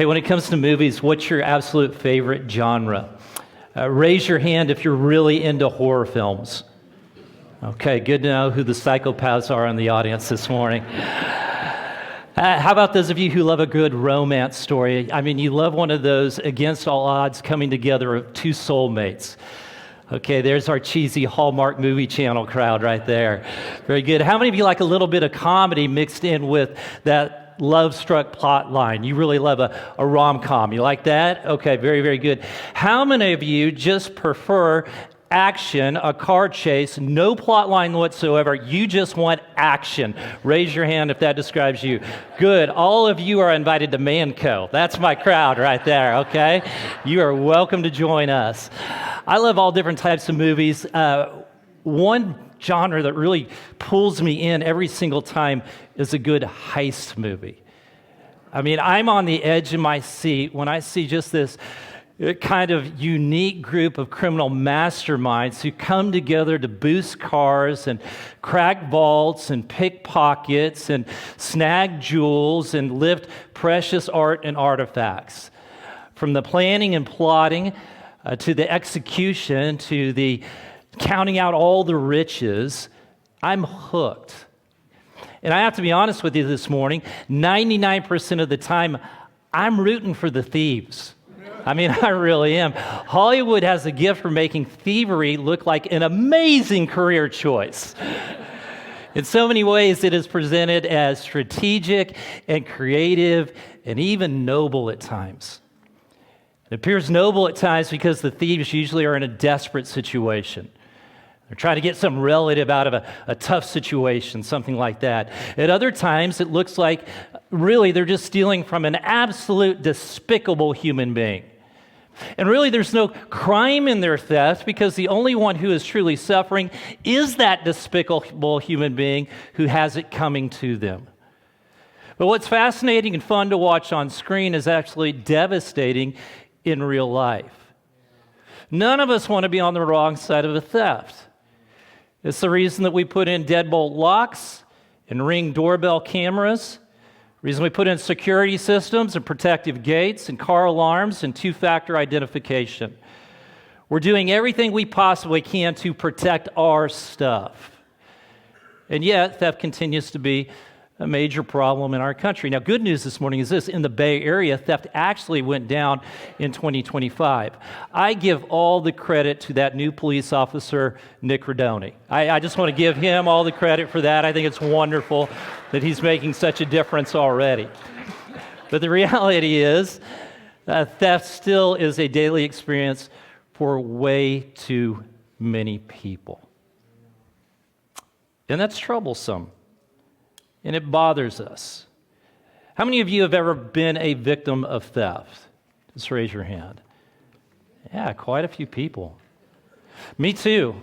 Hey, when it comes to movies, what's your absolute favorite genre? Raise your hand if you're really into horror films. Okay, good to know who the psychopaths are in the audience this morning. How about those of you who love a good romance story? I mean, you love one of those against all odds coming together of two soulmates. Okay, there's our cheesy Hallmark movie channel crowd right there. Very good. How many of you like a little bit of comedy mixed in with that love-struck plot line? You really love a rom-com. You like that? Okay, very, very good. How many of you just prefer action, a car chase, no plot line whatsoever? You just want action. Raise your hand if that describes you. Good. All of you are invited to Manco. That's my crowd right there, okay? You are welcome to join us. I love all different types of movies. One genre that really pulls me in every single time is a good heist movie. I mean, I'm on the edge of my seat when I see just this kind of unique group of criminal masterminds who come together to boost cars and crack vaults and pickpockets and snag jewels and lift precious art and artifacts. From the planning and plotting to the execution to the counting out all the riches, I'm hooked. And I have to be honest with you this morning, 99% of the time, I'm rooting for the thieves. I mean, I really am. Hollywood has a gift for making thievery look like an amazing career choice. In so many ways, it is presented as strategic and creative and even noble at times. It appears noble at times because the thieves usually are in a desperate situation. They're trying to get some relative out of a tough situation, something like that. At other times, it looks like really they're just stealing from an absolute despicable human being. And really, there's no crime in their theft because the only one who is truly suffering is that despicable human being who has it coming to them. But what's fascinating and fun to watch on screen is actually devastating in real life. None of us want to be on the wrong side of a theft. It's the reason that we put in deadbolt locks and Ring doorbell cameras. The reason we put in security systems and protective gates and car alarms and two-factor identification. We're doing everything we possibly can to protect our stuff. And yet, theft continues to be a major problem in our country. Now, good news this morning is this. In the Bay Area, theft actually went down in 2025. I give all the credit to that new police officer, Nick Rodoni. I just want to give him all the credit for that. I think it's wonderful that he's making such a difference already. But the reality is, theft still is a daily experience for way too many people. And that's troublesome. And it bothers us. How many of you have ever been a victim of theft? Just raise your hand. Yeah, quite a few people. Me too.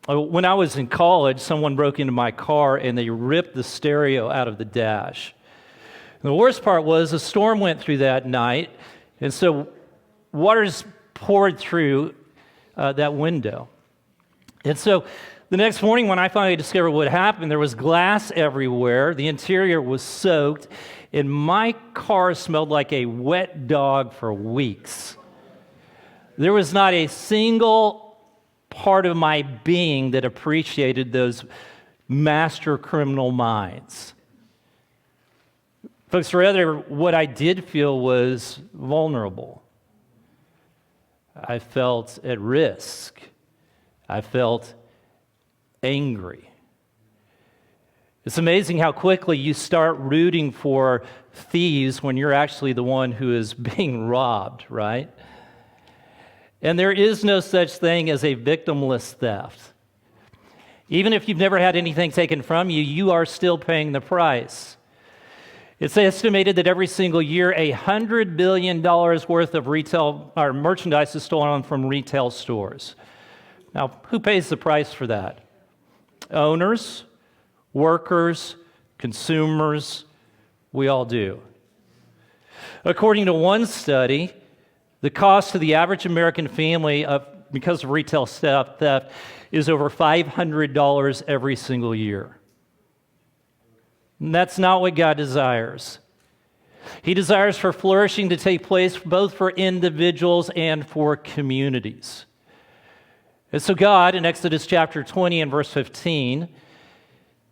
When I was in college, someone broke into my car and they ripped the stereo out of the dash. And the worst part was a storm went through that night, and so water's poured through that window. And so the next morning when I finally discovered what happened, there was glass everywhere, the interior was soaked, and my car smelled like a wet dog for weeks. There was not a single part of my being that appreciated those master criminal minds. Folks, rather, what I did feel was vulnerable. I felt at risk. I felt angry. It's amazing how quickly you start rooting for thieves when you're actually the one who is being robbed, right? And there is no such thing as a victimless theft. Even if you've never had anything taken from you, you are still paying the price. It's estimated that every single year, $100 billion worth of retail or merchandise is stolen from retail stores. Now, who pays the price for that? Owners, workers, consumers, we all do. According to one study, the cost to the average American family because of retail theft is over $500 every single year. And that's not what God desires. He desires for flourishing to take place both for individuals and for communities. And so God, in Exodus chapter 20 and verse 15,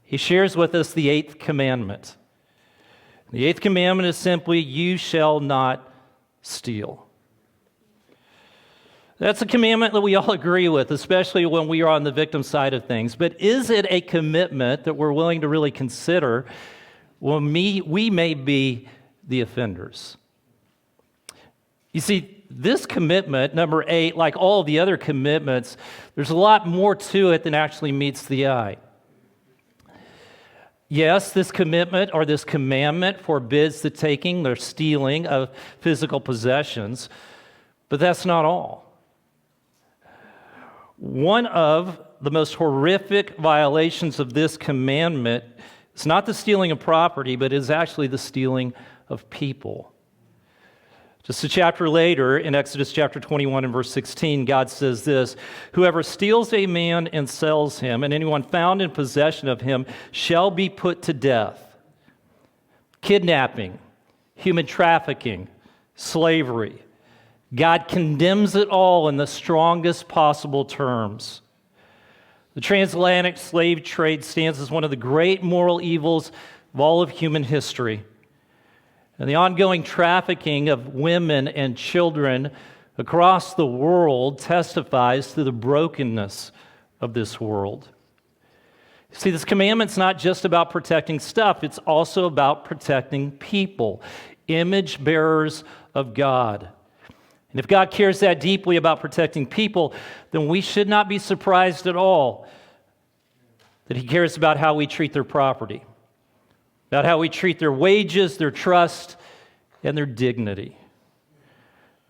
he shares with us the eighth commandment. The eighth commandment is simply, you shall not steal. That's a commandment that we all agree with, especially when we are on the victim side of things. But is it a commitment that we're willing to really consider when we may be the offenders? You see, this commitment, number 8, like all the other commitments, there's a lot more to it than actually meets the eye. Yes, this commitment or this commandment forbids the taking or stealing of physical possessions, but that's not all. One of the most horrific violations of this commandment is not the stealing of property, but is actually the stealing of people. Just a chapter later, in Exodus chapter 21 and verse 16, God says this, whoever steals a man and sells him, and anyone found in possession of him shall be put to death. Kidnapping, human trafficking, slavery. God condemns it all in the strongest possible terms. The transatlantic slave trade stands as one of the great moral evils of all of human history. And the ongoing trafficking of women and children across the world testifies to the brokenness of this world. See, this commandment's not just about protecting stuff, it's also about protecting people, image bearers of God. And if God cares that deeply about protecting people, then we should not be surprised at all that He cares about how we treat their property, about how we treat their wages, their trust, and their dignity.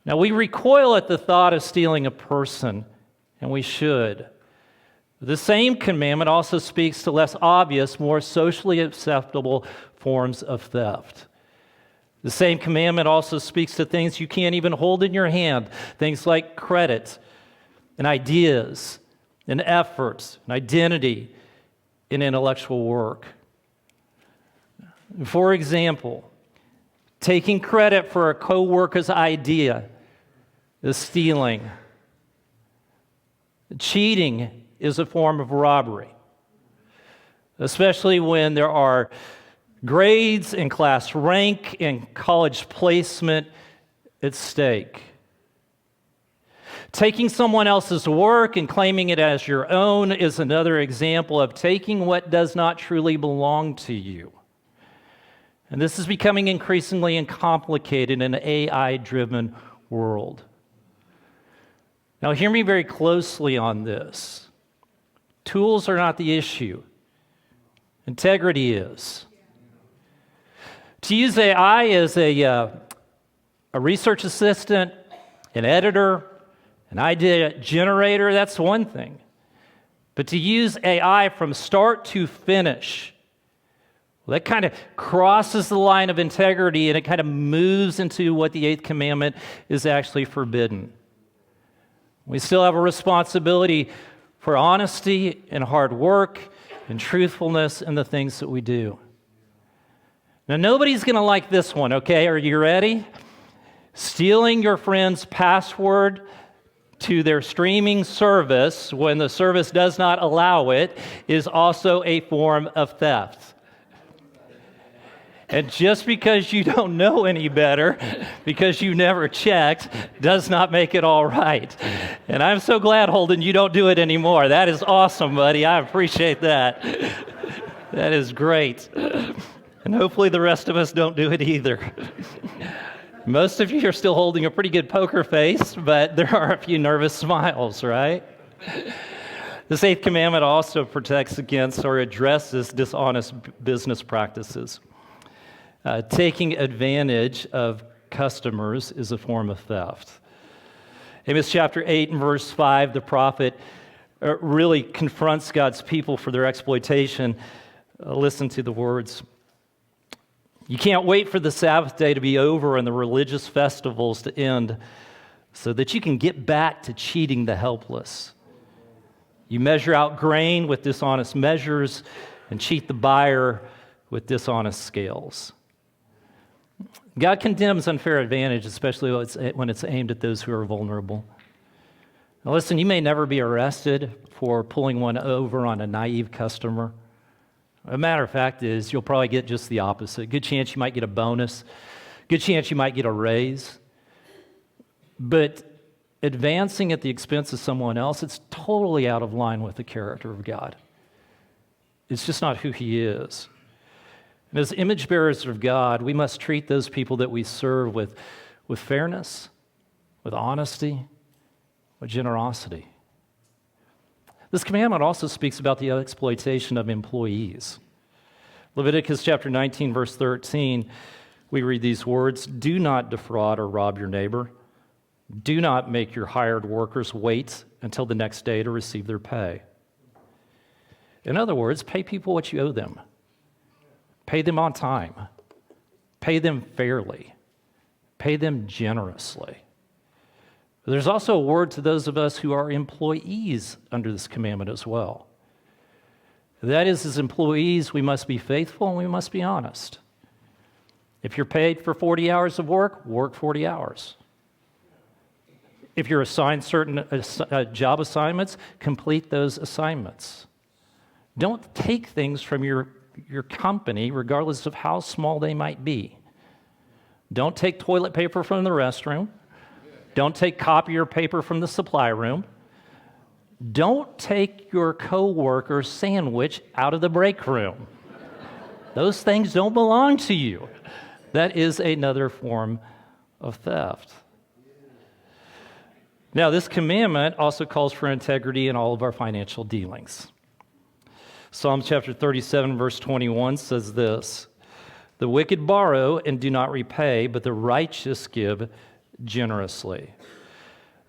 Now, we recoil at the thought of stealing a person, and we should. The same commandment also speaks to less obvious, more socially acceptable forms of theft. The same commandment also speaks to things you can't even hold in your hand, things like credit and ideas and efforts and identity and intellectual work. For example, taking credit for a co-worker's idea is stealing. Cheating is a form of robbery, especially when there are grades and class rank and college placement at stake. Taking someone else's work and claiming it as your own is another example of taking what does not truly belong to you. And this is becoming increasingly complicated in an AI-driven world. Now, hear me very closely on this. Tools are not the issue. Integrity is. To use AI as a research assistant, an editor, an idea generator, that's one thing. But to use AI from start to finish, well, that kind of crosses the line of integrity and it kind of moves into what the eighth commandment is actually forbidden. We still have a responsibility for honesty and hard work and truthfulness in the things that we do. Now, nobody's going to like this one, okay? Are you ready? Stealing your friend's password to their streaming service when the service does not allow it is also a form of theft. And just because you don't know any better, because you never checked, does not make it all right. And I'm so glad, Holden, you don't do it anymore. That is awesome, buddy. I appreciate that. That is great. And hopefully the rest of us don't do it either. Most of you are still holding a pretty good poker face, but there are a few nervous smiles, right? This eighth commandment also protects against or addresses dishonest business practices. Taking advantage of customers is a form of theft. Amos chapter 8 and verse 5, the prophet really confronts God's people for their exploitation. Listen to the words. You can't wait for the Sabbath day to be over and the religious festivals to end so that you can get back to cheating the helpless. You measure out grain with dishonest measures and cheat the buyer with dishonest scales. God condemns unfair advantage, especially when it's aimed at those who are vulnerable. Now listen, you may never be arrested for pulling one over on a naive customer. A matter of fact is, you'll probably get just the opposite. Good chance you might get a bonus. Good chance you might get a raise. But advancing at the expense of someone else, it's totally out of line with the character of God. It's just not who he is. And as image bearers of God, we must treat those people that we serve with fairness, with honesty, with generosity. This commandment also speaks about the exploitation of employees. Leviticus chapter 19, verse 13, we read these words, "Do not defraud or rob your neighbor. Do not make your hired workers wait until the next day to receive their pay." In other words, pay people what you owe them. Pay them on time. Pay them fairly. Pay them generously. There's also a word to those of us who are employees under this commandment as well. That is, as employees, we must be faithful and we must be honest. If you're paid for 40 hours of work, work 40 hours. If you're assigned certain job assignments, complete those assignments. Don't take things from your company, regardless of how small they might be. Don't take toilet paper from the restroom. Don't take copier paper from the supply room. Don't take your coworker's sandwich out of the break room. Those things don't belong to you. That is another form of theft. Now, this commandment also calls for integrity in all of our financial dealings. Psalm chapter 37, verse 21 says this, "The wicked borrow and do not repay, but the righteous give generously."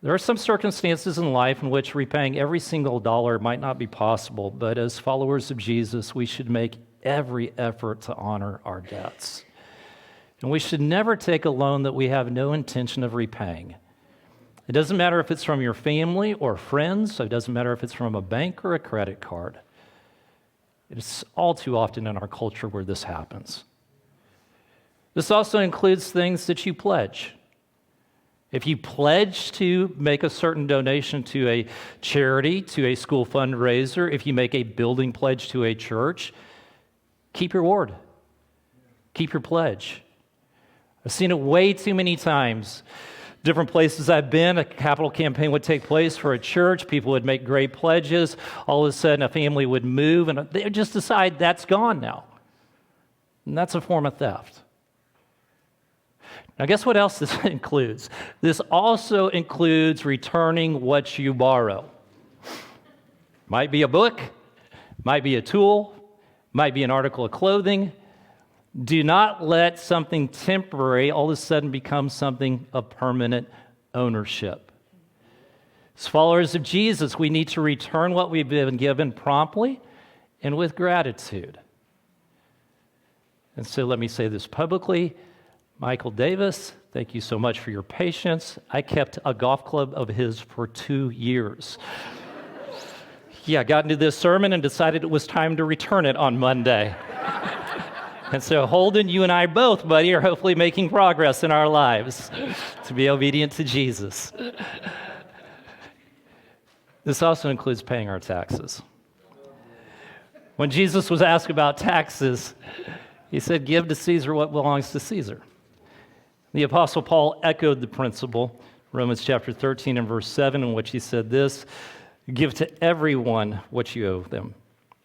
There are some circumstances in life in which repaying every single dollar might not be possible, but as followers of Jesus, we should make every effort to honor our debts. And we should never take a loan that we have no intention of repaying. It doesn't matter if it's from your family or friends, so it doesn't matter if it's from a bank or a credit card. It's all too often in our culture where this happens. This also includes things that you pledge. If you pledge to make a certain donation to a charity, to a school fundraiser, if you make a building pledge to a church, keep your word. Keep your pledge. I've seen it way too many times. Different places I've been, a capital campaign would take place for a church. People would make great pledges. All of a sudden, a family would move, and they would just decide that's gone now. And that's a form of theft. Now, guess what else this includes? This also includes returning what you borrow. Might be a book, might be a tool, might be an article of clothing. Do not let something temporary all of a sudden become something of permanent ownership. As followers of Jesus, we need to return what we've been given promptly and with gratitude. And so let me say this publicly. Michael Davis, thank you so much for your patience. I kept a golf club of his for 2 years. I got into this sermon and decided it was time to return it on Monday. And so Holden, you and I both, buddy, are hopefully making progress in our lives to be obedient to Jesus. This also includes paying our taxes. When Jesus was asked about taxes, he said, "Give to Caesar what belongs to Caesar." The Apostle Paul echoed the principle, Romans chapter 13 and verse 7, in which he said this, "Give to everyone what you owe them.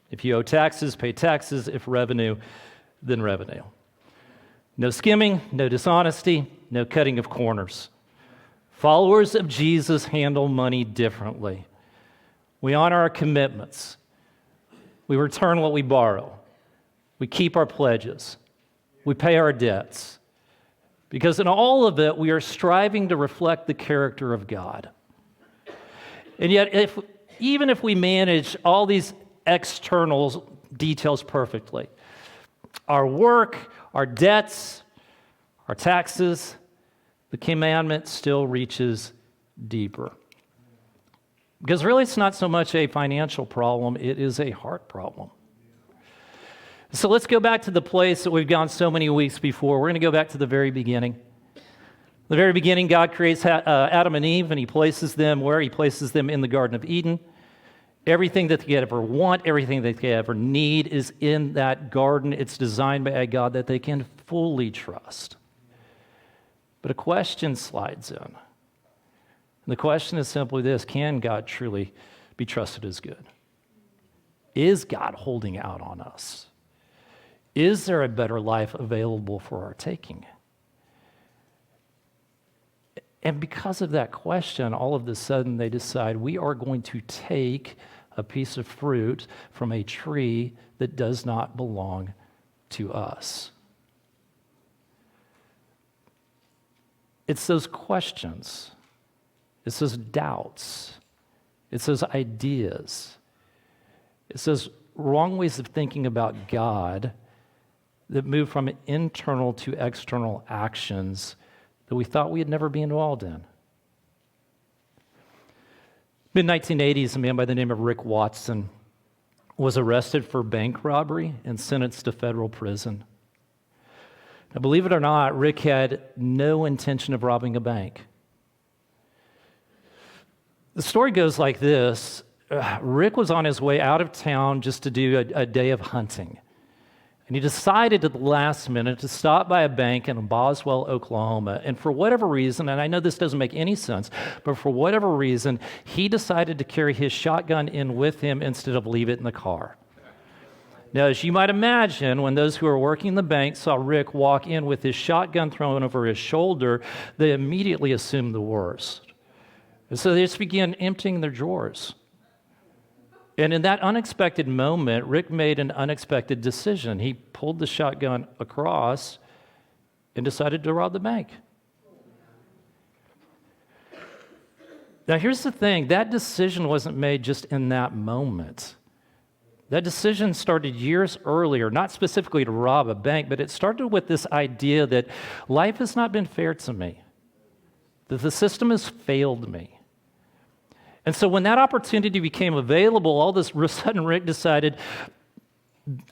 If you owe taxes, pay taxes. If revenue, then revenue." No skimming, no dishonesty, no cutting of corners. Followers of Jesus handle money differently. We honor our commitments. We return what we borrow. We keep our pledges. We pay our debts. Because in all of it, we are striving to reflect the character of God. And yet, even if we manage all these external details perfectly, our work, our debts, our taxes, the commandment still reaches deeper. Because really, it's not so much a financial problem, it is a heart problem. So let's go back to the place that we've gone so many weeks before. We're going to go back to the very beginning. The very beginning, God creates Adam and Eve, and he places them where? He places them in the Garden of Eden. Everything that they could ever want, everything that they ever need is in that garden. It's designed by a God that they can fully trust. But a question slides in. And the question is simply this: can God truly be trusted as good? Is God holding out on us? Is there a better life available for our taking? And because of that question, all of a sudden they decide we are going to take a piece of fruit from a tree that does not belong to us. It's those questions, it's those doubts, it's those ideas, it's those wrong ways of thinking about God that move from internal to external actions that we thought we'd never be involved in. Mid-1980s, a man by the name of Rick Watson was arrested for bank robbery and sentenced to federal prison. Now, believe it or not, Rick had no intention of robbing a bank. The story goes like this. Rick was on his way out of town just to do a day of hunting. And he decided at the last minute to stop by a bank in Boswell, Oklahoma. And for whatever reason, and I know this doesn't make any sense, but for whatever reason, he decided to carry his shotgun in with him instead of leave it in the car. Now, as you might imagine, when those who were working the bank saw Rick walk in with his shotgun thrown over his shoulder, they immediately assumed the worst. And so they just began emptying their drawers. And in that unexpected moment, Rick made an unexpected decision. He pulled the shotgun across and decided to rob the bank. Now, here's the thing. That decision wasn't made just in that moment. That decision started years earlier, not specifically to rob a bank, but it started with this idea that life has not been fair to me, that the system has failed me. And so when that opportunity became available, all of a sudden Rick decided,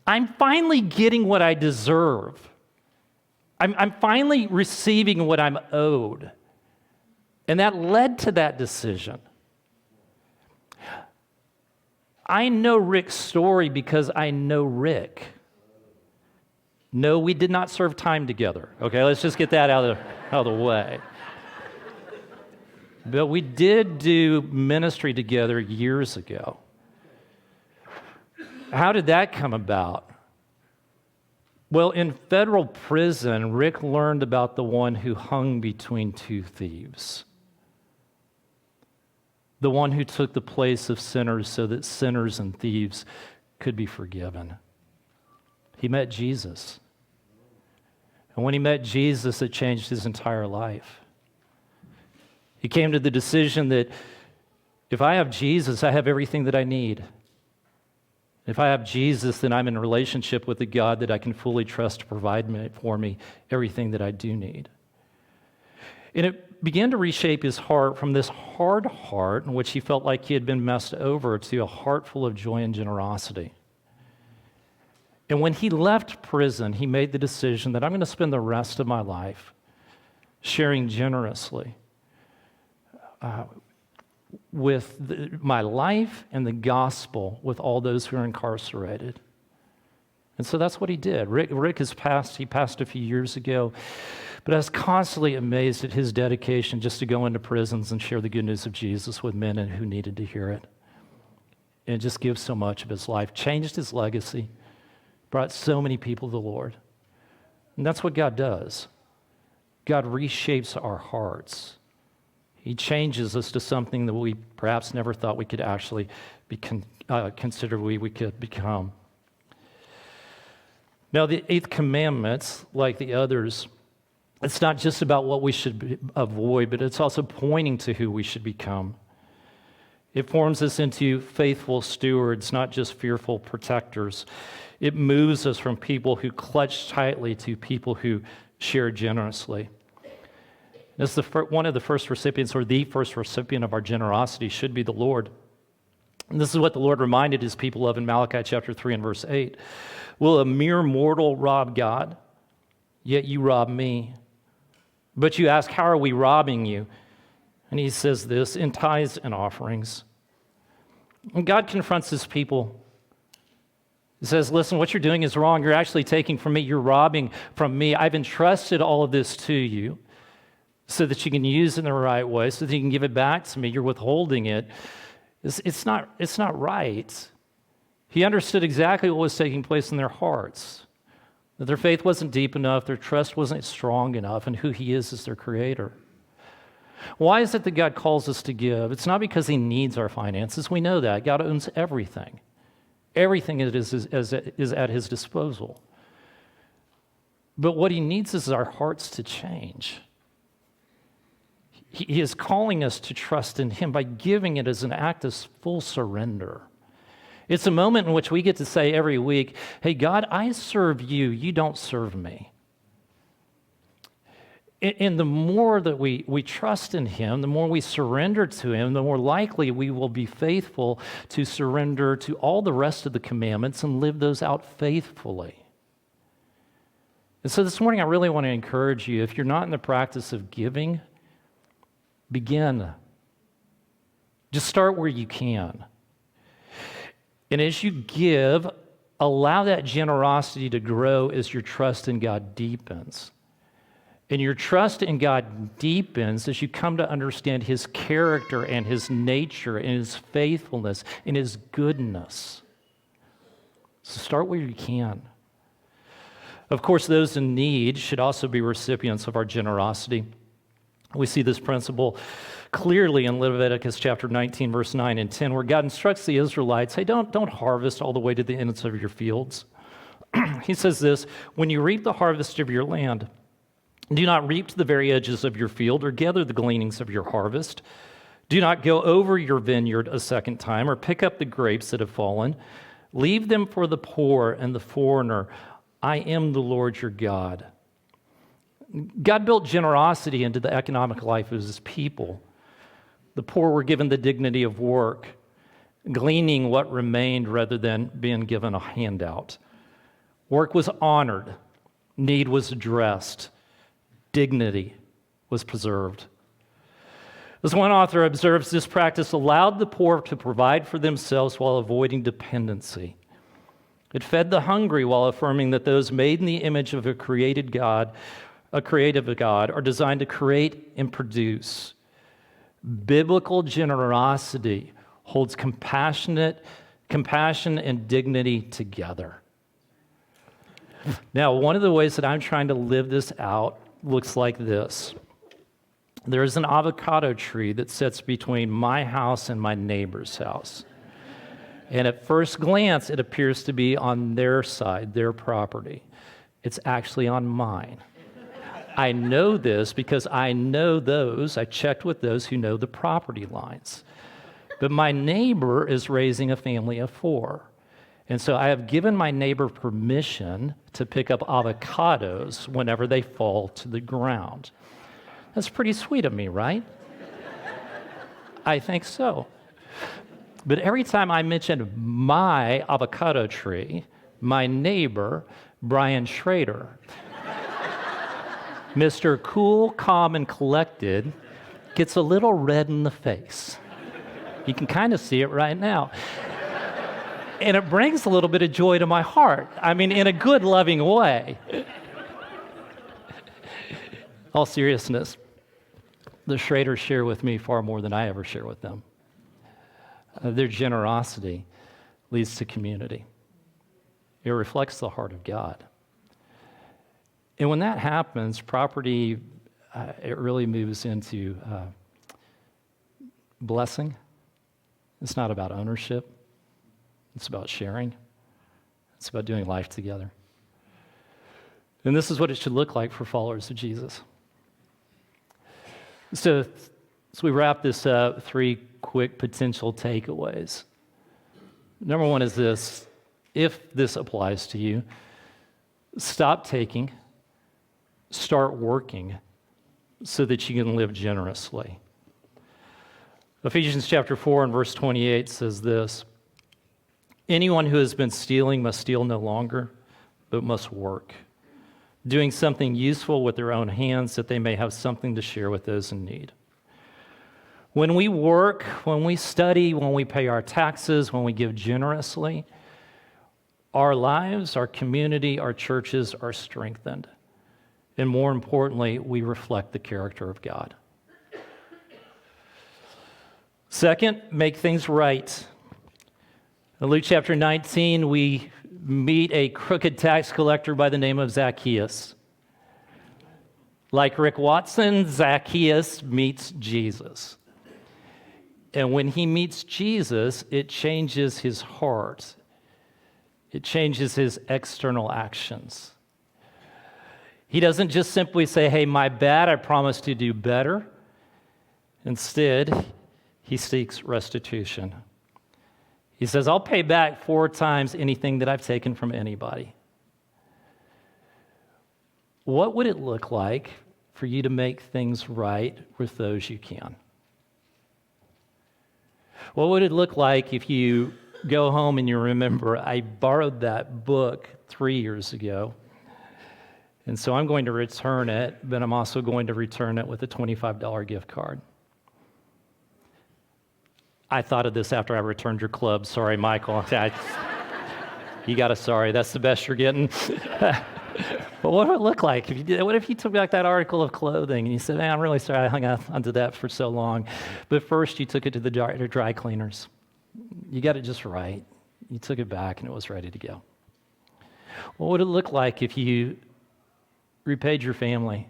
I'm finally getting what I deserve. I'm finally receiving what I'm owed. And that led to that decision. I know Rick's story because I know Rick. No, we did not serve time together. Okay, let's just get that out of the way. But we did do ministry together years ago. How did that come about? Well, in federal prison, Rick learned about the one who hung between two thieves. The one who took the place of sinners so that sinners and thieves could be forgiven. He met Jesus. And when he met Jesus, it changed his entire life. He came to the decision that if I have Jesus, I have everything that I need. If I have Jesus, then I'm in a relationship with a God that I can fully trust to provide for me everything that I do need. And it began to reshape his heart from this hard heart in which he felt like he had been messed over to a heart full of joy and generosity. And when he left prison, he made the decision that I'm going to spend the rest of my life sharing generously with my life and the gospel with all those who are incarcerated. And so that's what he did. Rick has passed. He passed a few years ago. But I was constantly amazed at his dedication just to go into prisons and share the good news of Jesus with men and who needed to hear it. And just give so much of his life, changed his legacy, brought so many people to the Lord. And that's what God does. God reshapes our hearts. He changes us to something that we perhaps never thought we could actually consider we could become. Now, the eighth commandment, like the others, it's not just about what we should avoid, but it's also pointing to who we should become. It forms us into faithful stewards, not just fearful protectors. It moves us from people who clutch tightly to people who share generously. As one of the first recipients, or the first recipient of our generosity, should be the Lord. And this is what the Lord reminded his people of in Malachi chapter 3 and verse 8. Will a mere mortal rob God? Yet you rob me. But you ask, how are we robbing you? And he says this, in tithes and offerings. And God confronts his people. He says, listen, what you're doing is wrong. You're actually taking from me. You're robbing from me. I've entrusted all of this to you so that you can use it in the right way, so that you can give it back to me. You're withholding it. It's not right. He understood exactly what was taking place in their hearts, that their faith wasn't deep enough, their trust wasn't strong enough in who he is as their creator. Why is it that God calls us to give? It's not because he needs our finances. We know that. God owns everything. Everything is at his disposal. But what he needs is our hearts to change. He is calling us to trust in him by giving it as an act of full surrender. It's a moment in which we get to say every week, hey, God, I serve you. You don't serve me. And the more that we trust in him, the more we surrender to him, the more likely we will be faithful to surrender to all the rest of the commandments and live those out faithfully. And so this morning, I really want to encourage you, if you're not in the practice of giving, begin. Just start where you can. And as you give, allow that generosity to grow as your trust in God deepens. And your trust in God deepens as you come to understand his character and his nature and his faithfulness and his goodness. So start where you can. Of course, those in need should also be recipients of our generosity. We see this principle clearly in Leviticus chapter 19, verse 9 and 10, where God instructs the Israelites, hey, don't harvest all the way to the ends of your fields. He says this, when you reap the harvest of your land, do not reap to the very edges of your field or gather the gleanings of your harvest. Do not go over your vineyard a second time or pick up the grapes that have fallen. Leave them for the poor and the foreigner. I am the Lord your God. God built generosity into the economic life of his people. The poor were given the dignity of work, gleaning what remained rather than being given a handout. Work was honored. Need was addressed. Dignity was preserved. As one author observes, this practice allowed the poor to provide for themselves while avoiding dependency. It fed the hungry while affirming that those made in the image of a creative God, are designed to create and produce. Biblical generosity holds compassion and dignity together. Now, one of the ways that I'm trying to live this out looks like this. There is an avocado tree that sits between my house and my neighbor's house. And at first glance, it appears to be on their side, their property. It's actually on mine. I know this because I checked with those who know the property lines. But my neighbor is raising a family of 4. And so I have given my neighbor permission to pick up avocados whenever they fall to the ground. That's pretty sweet of me, right? I think so. But every time I mention my avocado tree, my neighbor, Brian Schrader, Mr. Cool, Calm, and Collected, gets a little red in the face. You can kind of see it right now. And it brings a little bit of joy to my heart. I mean, in a good, loving way. All seriousness, the Schraders share with me far more than I ever share with them. Their generosity leads to community. It reflects the heart of God. And when that happens, property, it really moves into blessing. It's not about ownership. It's about sharing. It's about doing life together. And this is what it should look like for followers of Jesus. So as we wrap this up, 3 quick potential takeaways. Number 1 is this: if this applies to you, stop taking, start working so that you can live generously. Ephesians chapter 4 and verse 28 says this: anyone who has been stealing must steal no longer, but must work, doing something useful with their own hands that they may have something to share with those in need. When we work, when we study, when we pay our taxes, when we give generously, our lives, our community, our churches are strengthened. And more importantly, we reflect the character of God. Second, make things right. In Luke chapter 19, we meet a crooked tax collector by the name of Zacchaeus. Like Rick Watson, Zacchaeus meets Jesus. And when he meets Jesus, it changes his heart. It changes his external actions. He doesn't just simply say, hey, my bad, I promise to do better. Instead, he seeks restitution. He says, I'll pay back 4 times anything that I've taken from anybody. What would it look like for you to make things right with those you can? What would it look like if you go home and you remember, I borrowed that book 3 years ago, and so I'm going to return it, but I'm also going to return it with a $25 gift card. I thought of this after I returned your club. Sorry, Michael. You got a sorry. That's the best you're getting. But what would it look like? What if you took back that article of clothing and you said, man, I'm really sorry I hung onto that for so long. But first you took it to the dry cleaners. You got it just right. You took it back and it was ready to go. What would it look like if you repaid your family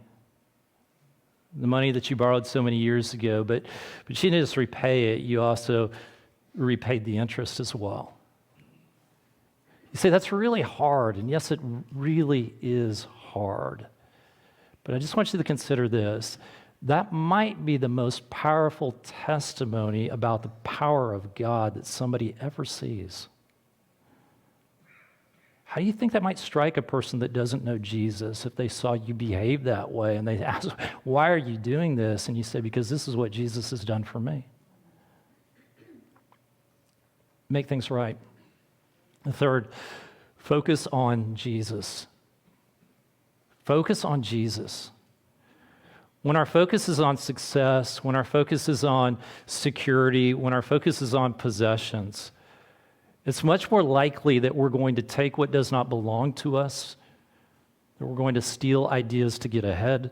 the money that you borrowed so many years ago, but you didn't just repay it, you also repaid the interest as well? You say, that's really hard, and yes, it really is hard. But I just want you to consider this. That might be the most powerful testimony about the power of God that somebody ever sees. How do you think that might strike a person that doesn't know Jesus if they saw you behave that way and they ask, why are you doing this? And you say, because this is what Jesus has done for me. Make things right. The third, focus on Jesus. Focus on Jesus. When our focus is on success, when our focus is on security, when our focus is on possessions, it's much more likely that we're going to take what does not belong to us, that we're going to steal ideas to get ahead,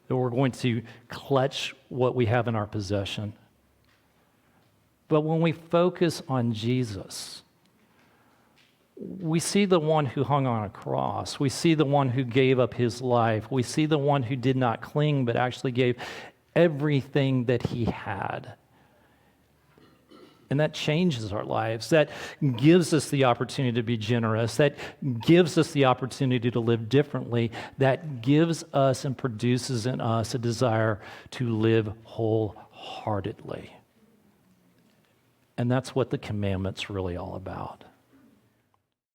that we're going to clutch what we have in our possession. But when we focus on Jesus, we see the one who hung on a cross. We see the one who gave up his life. We see the one who did not cling, but actually gave everything that he had. And that changes our lives. That gives us the opportunity to be generous. That gives us the opportunity to live differently. That gives us and produces in us a desire to live wholeheartedly. And that's what the commandment's really all about.